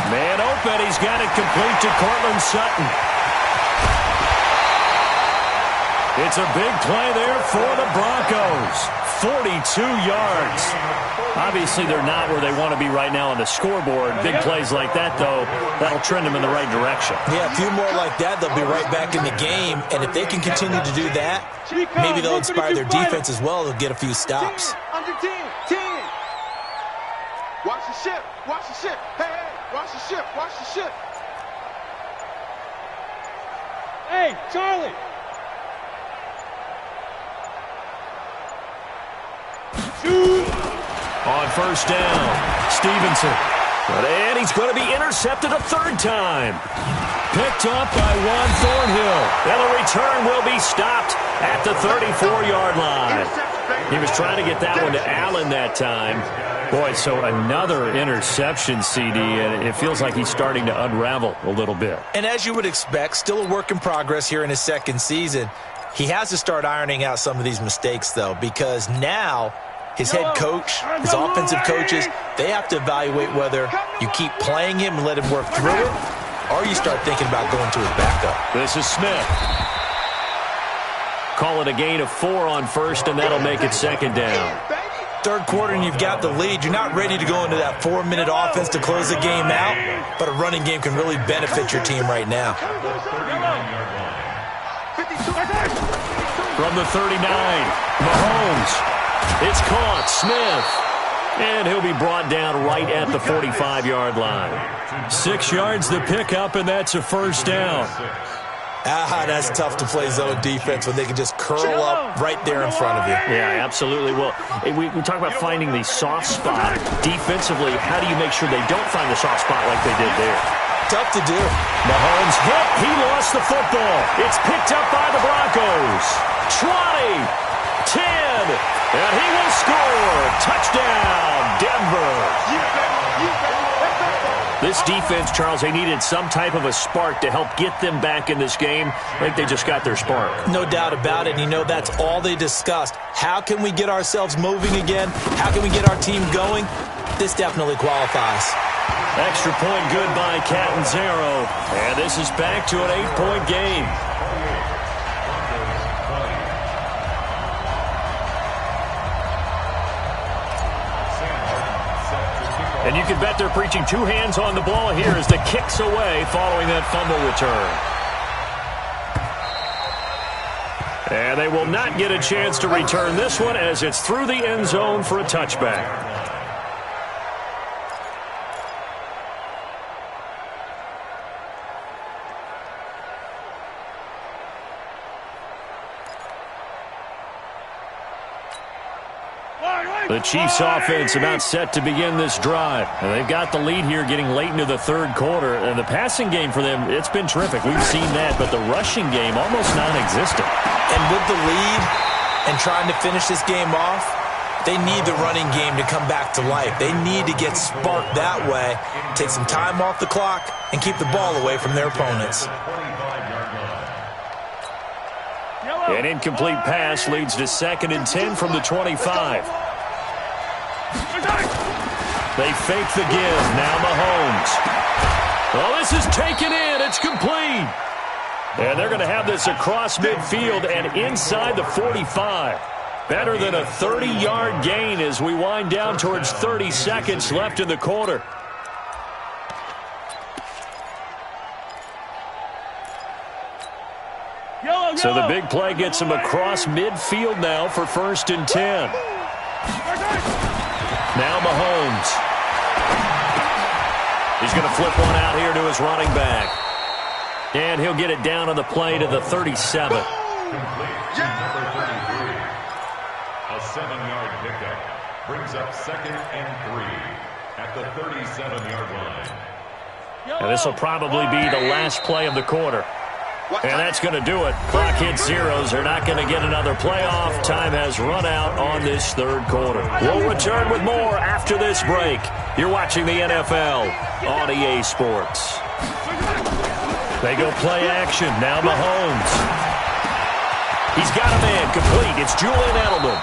Man open, he's got it complete to Cortland Sutton. It's a big play there for the Broncos. 42 yards. Obviously, they're not where they want to be right now on the scoreboard. Big plays like that, though, that'll trend them in the right direction. Yeah, a few more like that, they'll be right back in the game. And if they can continue to do that, maybe they'll inspire their defense as well. They'll get a few stops. Under 10. Watch the ship. Watch the ship. Hey, watch the ship. Watch the ship. Hey, Charlie. Shoot. On first down, Stevenson. And he's going to be intercepted a third time. Picked up by Juan Thornhill. And the return will be stopped at the 34-yard line. He was trying to get that one to Allen that time. Boy, so another interception, CD, and it feels like he's starting to unravel a little bit. And as you would expect, still a work in progress here in his second season. He has to start ironing out some of these mistakes, though, because now his head coach, his offensive coaches, they have to evaluate whether you keep playing him and let him work through it, or you start thinking about going to his backup. This is Smith. Call it a gain of 4 on first, and that'll make it second down. Third quarter and you've got the lead. You're not ready to go into that 4-minute offense to close the game out, but a running game can really benefit your team right now. From the 39, Mahomes. It's caught, Smith. And he'll be brought down right at the 45-yard line. 6 yards the pickup, and that's a first down. That's tough to play zone defense when they can just curl up right there in front of you. Yeah, absolutely. Well, we talk about finding the soft spot. Defensively, how do you make sure they don't find the soft spot like they did there? Tough to do. Mahomes hit. He lost the football. It's picked up by the Broncos. 20, 10, and he will score. Touchdown, Denver. This defense, Charles, they needed some type of a spark to help get them back in this game. I think they just got their spark. No doubt about it. And you know, that's all they discussed. How can we get ourselves moving again? How can we get our team going? This definitely qualifies. Extra point good by Catanzaro. And this is back to an 8-point game. And you can bet they're preaching 2 hands on the ball here as the kick's away following that fumble return. And they will not get a chance to return this one as it's through the end zone for a touchback. The Chiefs offense about set to begin this drive. And they've got the lead here getting late into the third quarter. And the passing game for them, it's been terrific. We've seen that, but the rushing game almost non-existent. And with the lead and trying to finish this game off, they need the running game to come back to life. They need to get sparked that way, take some time off the clock, and keep the ball away from their opponents. An incomplete pass leads to 2nd and 10 from the 25. They fake the give. Now Mahomes. Well, this is taken in. It's complete. And they're going to have this across midfield and inside the 45. Better than a 30-yard gain as we wind down towards 30 seconds left in the quarter. So the big play gets him across midfield now for 1st and 10. Now Mahomes. He's going to flip one out here to his running back. And he'll get it down on the play to the 37. A 7-yard pickup brings up 2nd and 3 at the 37-yard line. And this will probably be the last play of the quarter. And that's going to do it. Clock hits zeros. They're not going to get another playoff. Time has run out on this third quarter. We'll return with more after this break. You're watching the NFL on EA Sports. They go play action. Now Mahomes. He's got a man complete. It's Julian Edelman.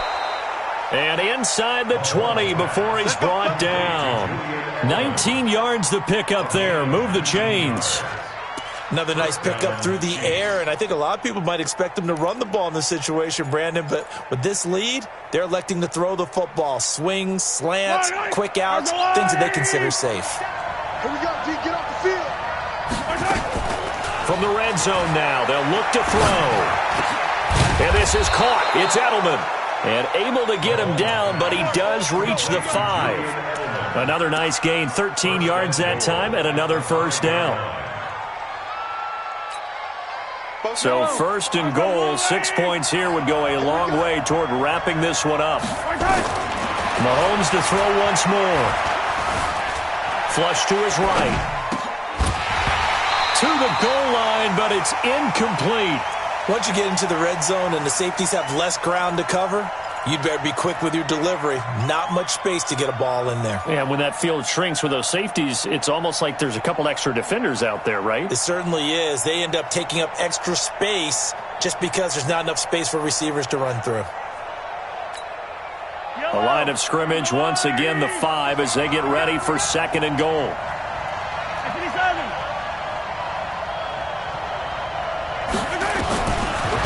And inside the 20 before he's brought down. 19 yards the pick up there. Move the chains. Another nice pickup through the air, and I think a lot of people might expect them to run the ball in this situation, Brandon, but with this lead, they're electing to throw the football. Swings, slants, quick outs, things that they consider safe. Here we go, G. Get off the field. From the red zone now, they'll look to throw. And this is caught. It's Edelman. And able to get him down, but he does reach the 5. Another nice gain, 13 yards that time, and another first down. So first and goal, 6 points here would go a long way toward wrapping this one up. Mahomes to throw once more. Flush to his right. To the goal line, but it's incomplete. Once you get into the red zone and the safeties have less ground to cover, you'd better be quick with your delivery. Not much space to get a ball in there. Yeah, when that field shrinks with those safeties, it's almost like there's a couple extra defenders out there, right? It certainly is. They end up taking up extra space just because there's not enough space for receivers to run through. The line of scrimmage, once again, the 5 as they get ready for second and goal.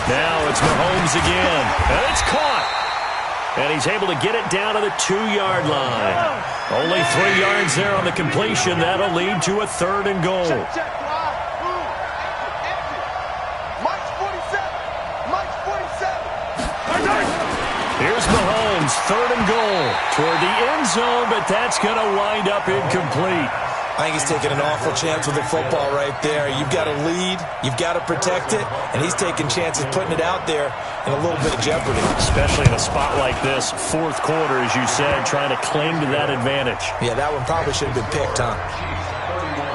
Now it's Mahomes again, and it's caught. And he's able to get it down to the 2-yard line. Only 3 yards there on the completion. That'll lead to a third and goal. Check, Mike's 47. Mike's 47. Here's Mahomes, third and goal. Toward the end zone, but that's going to wind up incomplete. I think he's taking an awful chance with the football right there. You've got to lead, you've got to protect it, and he's taking chances putting it out there in a little bit of jeopardy. Especially in a spot like this, fourth quarter, as you said, trying to cling to that advantage. Yeah, that one probably should have been picked, huh?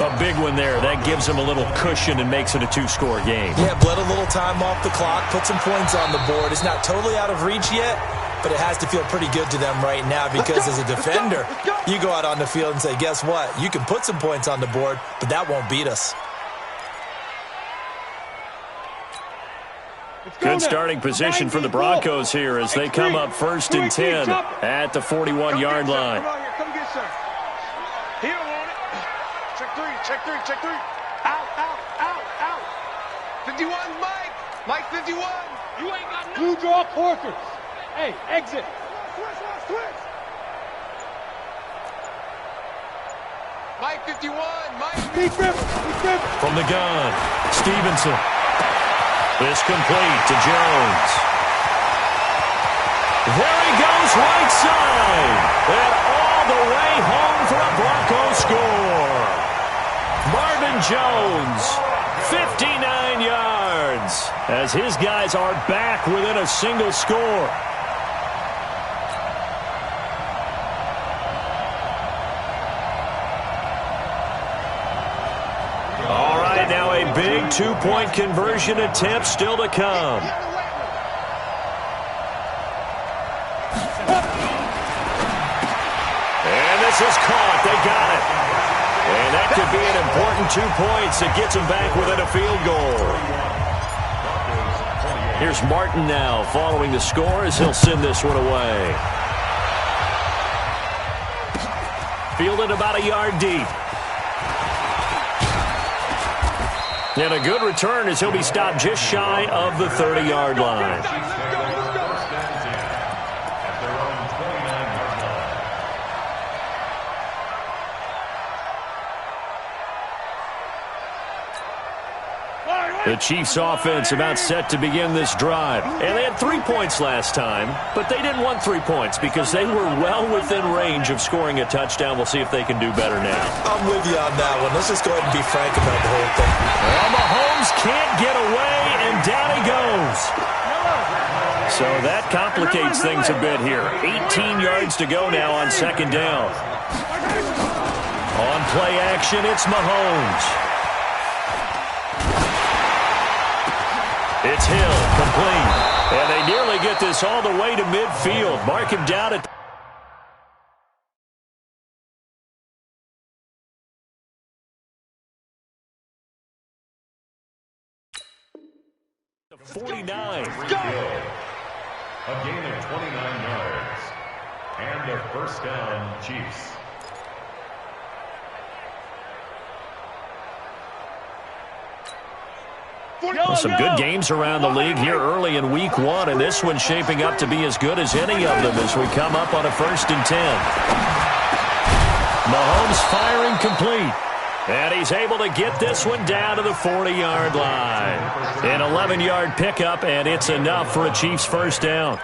A big one there. That gives him a little cushion and makes it a 2-score game. Yeah, bled a little time off the clock, put some points on the board. It's not totally out of reach yet, but it has to feel pretty good to them right now because as a defender, you go out on the field and say, guess what? You can put some points on the board, but that won't beat us. Good starting position for the Broncos here as they come up first and 10 at the 41-yard line. Come get some. He don't want it. Check 3, check 3, check 3. Out, out, out, out. 51, Mike. Mike 51. You ain't got no. Blue draw quarters. Hey, exit. Switch. Mike 51. Mike. Deep river. Deep river. From the gun, Stevenson. This complete to Jones. There he goes, right side. And all the way home for a Bronco score. Marvin Jones, 59 yards, as his guys are back within a single score. All right, now a big 2-point conversion attempt still to come. And this is caught. They got it. And that could be an important 2 points that gets them back within a field goal. Here's Martin now following the score as he'll send this one away. Fielded about a yard deep. And a good return as he'll be stopped just shy of the 30-yard line. The Chiefs offense about set to begin this drive. And they had 3 points last time, but they didn't want 3 points because they were well within range of scoring a touchdown. We'll see if they can do better now. I'm with you on that one. Let's just go ahead and be frank about the whole thing. Well, Mahomes can't get away, and down he goes. So that complicates things a bit here. 18 yards to go now on second down. On play action, it's Mahomes. It's Hill, complete. And they nearly get this all the way to midfield. Mark him down at 49. Go! A gain of 29 yards. And a first down, Chiefs. Well, some good games around the league here early in week 1, and this one's shaping up to be as good as any of them as we come up on a 1st and 10. Mahomes firing complete. And he's able to get this one down to the 40-yard line. An 11-yard pickup, and it's enough for a Chiefs first down.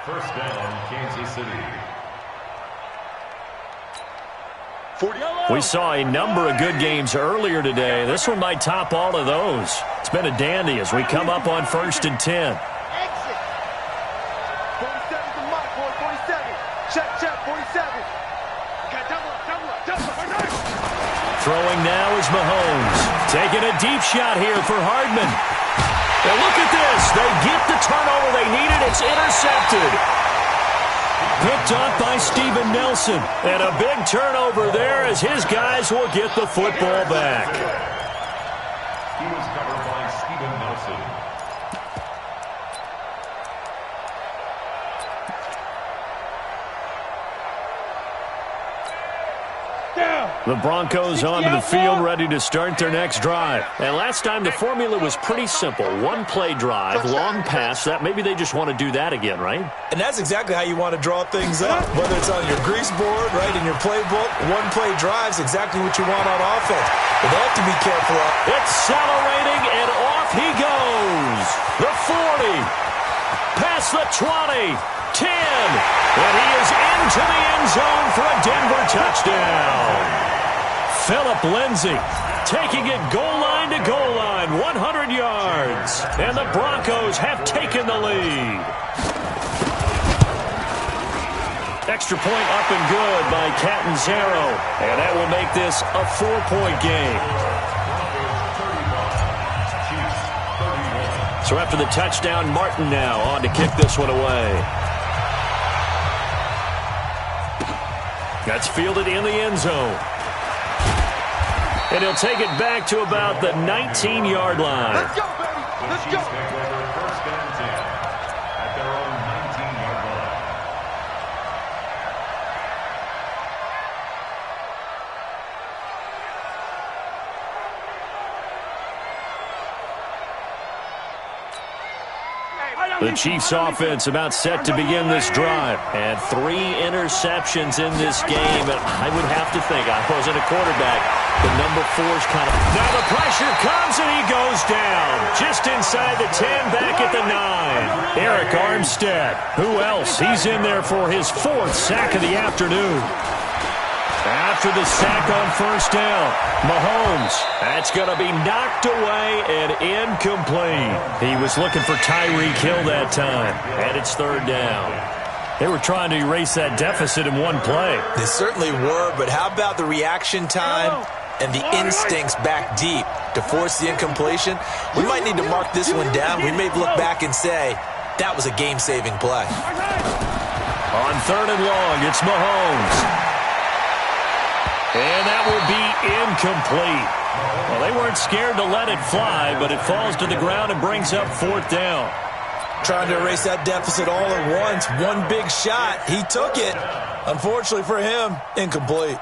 First down, Kansas City. We saw a number of good games earlier today. This one might top all of those. It's been a dandy as we come up on 1st and 10. Exit. 47 to Mike, boy, 47. Check, 47. Okay, double up. Throwing now is Mahomes. Taking a deep shot here for Hardman. And look at this. They get the turnover they needed. It's intercepted. Picked off by Steven Nelson. And a big turnover there as his guys will get the football back. He was covered by Steven Nelson. The Broncos onto the field, ready to start their next drive. And last time, the formula was pretty simple. One-play drive, long pass. That maybe they just want to do that again, right? And that's exactly how you want to draw things up. Whether it's on your grease board, right, in your playbook, one-play drive's exactly what you want on offense. But they have to be careful. Accelerating, and off he goes. The 40. Past the 20. 10. And he is into the end zone for a Denver touchdown. Philip Lindsay taking it goal line to goal line, 100 yards. And the Broncos have taken the lead. Extra point up and good by Catanzaro. And that will make this a 4-point game. So after the touchdown, Martin now on to kick this one away. That's fielded in the end zone. And he'll take it back to about the 19-yard line. Let's go, baby. Let's go. First and 10 at their own 19-yard line. The Chiefs offense about set to begin this drive. And 3 interceptions in this game. And I would have to think, I wasn't a quarterback, but number 4's kind of... Now the pressure comes and he goes down. Just inside the 10, back at the 9. Eric Armstead. Who else? He's in there for his 4th sack of the afternoon. After the sack on first down, Mahomes, that's going to be knocked away and incomplete. He was looking for Tyreek Hill that time, and it's 3rd down. They were trying to erase that deficit in one play. They certainly were, but how about the reaction time and the instincts back deep to force the incompletion? We might need to mark this one down. We may look back and say, that was a game-saving play. On 3rd and long, it's Mahomes. And that will be incomplete. Well, they weren't scared to let it fly, but it falls to the ground and brings up 4th down. Trying to erase that deficit all at once. One big shot. He took it. Unfortunately for him, incomplete.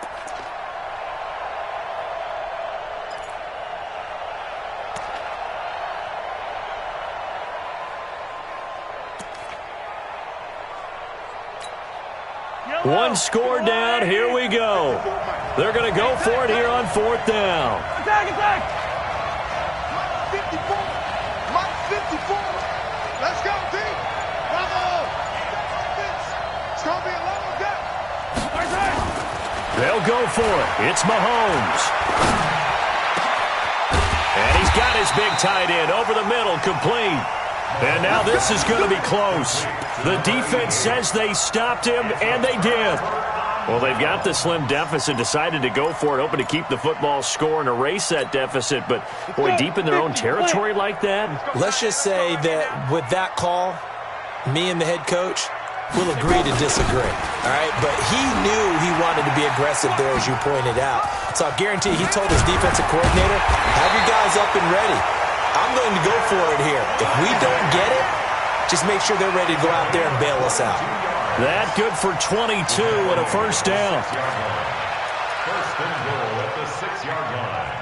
One score down. Here we go. They're going to go for it here on 4th down. Attack! Mike 54. Mike 54. Let's go, D. Bravo. It's going to be a long day. They'll go for it. It's Mahomes. And he's got his big tight end over the middle, complete. And now this is going to be close. The defense says they stopped him, and they did. Well, they've got the slim deficit, decided to go for it, hoping to keep the football score and erase that deficit. But, boy, deep in their own territory like that. Let's just say that with that call, me and the head coach will agree to disagree. All right? But he knew he wanted to be aggressive there, as you pointed out. So I guarantee he told his defensive coordinator, have your guys up and ready. I'm going to go for it here. If we don't get it, just make sure they're ready to go out there and bail us out. That good for 22 and a first down. First and goal at the 6-yard line.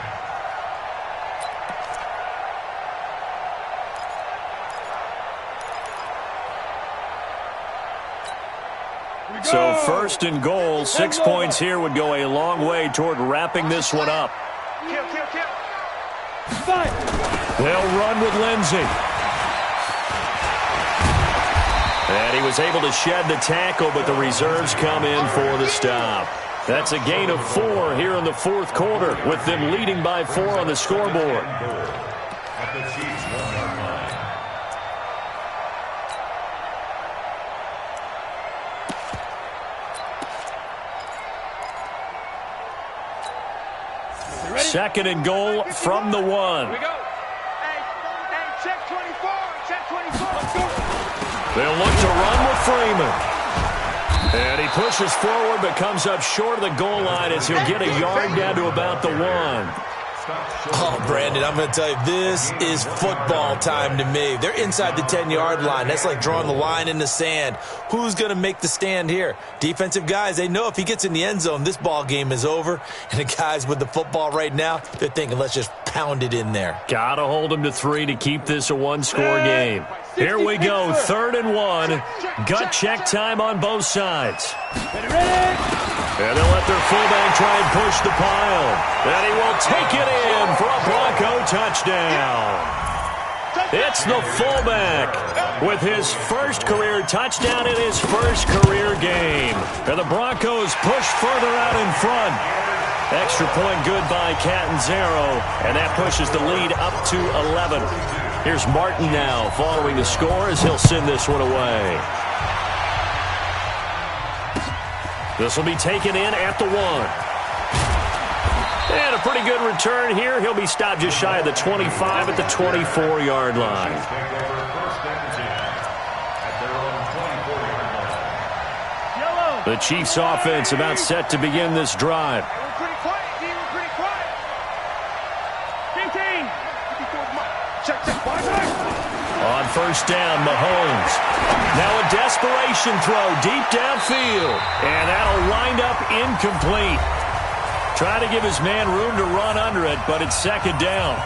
So first and goal, 6 points here would go a long way toward wrapping this one up. Kill. They'll run with Lindsey. And he was able to shed the tackle, but the reserves come in for the stop. That's a gain of 4 here in the fourth quarter, with them leading by 4 on the scoreboard. At the Chiefs' 1-yard line. Second and goal from the 1. Here we go. Hey, check 24. Check 24. Let's go. They'll look to run with Freeman. And he pushes forward but comes up short of the goal line as he'll get a yard down to about the 1. Oh, Brandon, I'm going to tell you, this is football time to me. They're inside the 10-yard line. That's like drawing the line in the sand. Who's going to make the stand here? Defensive guys, they know if he gets in the end zone, this ball game is over. And the guys with the football right now, they're thinking, let's just pound it in there. Got to hold him to 3 to keep this a one-score game. Here we go, 3rd and 1. Gut check time on both sides. And they'll let their fullback try and push the pile. And he will take it in for a Bronco touchdown. It's the fullback with his first career touchdown in his first career game. And the Broncos push further out in front. Extra point good by Catanzaro, and that pushes the lead up to 11. Here's Martin now following the score as he'll send this one away. This will be taken in at the 1. And a pretty good return here. He'll be stopped just shy of the 25 at the 24-yard line. The Chiefs offense about set to begin this drive. Pretty quiet, D. We're pretty quiet. Check. On first down, Mahomes. Now a desperation throw deep downfield. And that'll wind up incomplete. Try to give his man room to run under it, but it's second down.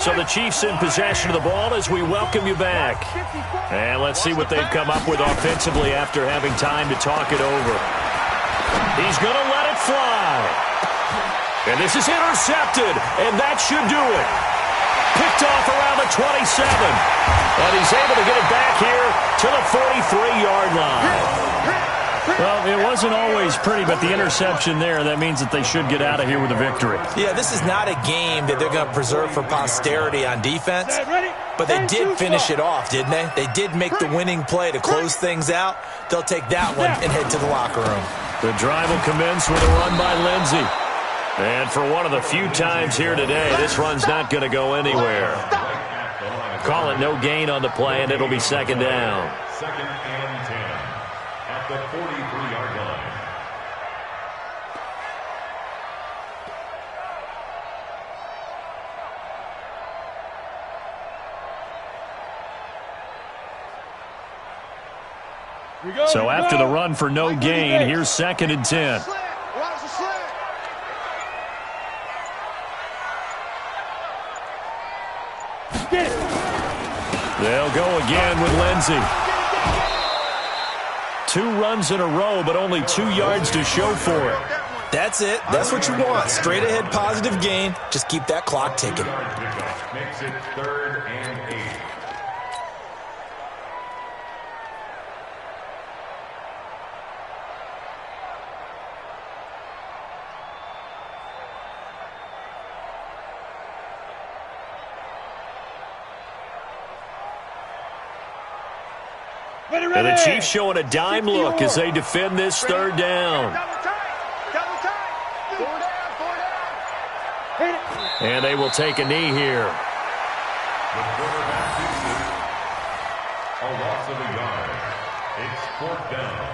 So the Chiefs in possession of the ball as we welcome you back. And let's see what they've come up with offensively after having time to talk it over. He's going to let it fly. And this is intercepted, and that should do it. Picked off around the 27. And he's able to get it back here to the 43-yard line. Well, it wasn't always pretty, but the interception there, that means that they should get out of here with a victory. Yeah, this is not a game that they're going to preserve for posterity on defense, but they did finish it off, didn't they? They did make the winning play to close things out. They'll take that one and head to the locker room. The drive will commence with a run by Lindsey. And for one of the few times here today, this run's not going to go anywhere. Call it no gain on the play, and it'll be second down. Second and 10 at the 43-yard line. So after the run for no gain, here's second and 10. They'll go again with Lindsey. 2 runs in a row, but only 2 yards to show for it. That's it. That's what you want. Straight ahead positive gain. Just keep that clock ticking. Makes it 3rd and 8. And the Chiefs showing a dime look as they defend this 3rd down. And they will take a knee here. The quarterback keeps it. A loss of a yard. It's 4th down.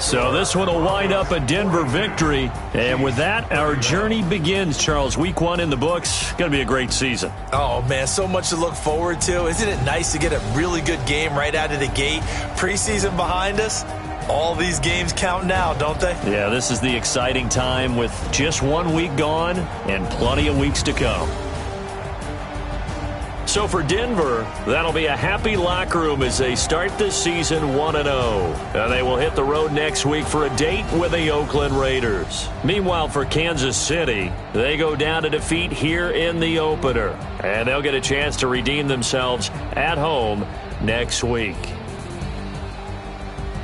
So this one will wind up a Denver victory. And with that, our journey begins, Charles. Week 1 in the books. Going to be a great season. Oh, man, so much to look forward to. Isn't it nice to get a really good game right out of the gate? Preseason behind us. All these games count now, don't they? Yeah, this is the exciting time with just 1 week gone and plenty of weeks to come. So for Denver, that'll be a happy locker room as they start this season 1-0. And they will hit the road next week for a date with the Oakland Raiders. Meanwhile, for Kansas City, they go down to defeat here in the opener. And they'll get a chance to redeem themselves at home next week.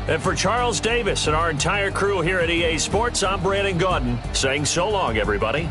And for Charles Davis and our entire crew here at EA Sports, I'm Brandon Gaudin saying so long, everybody.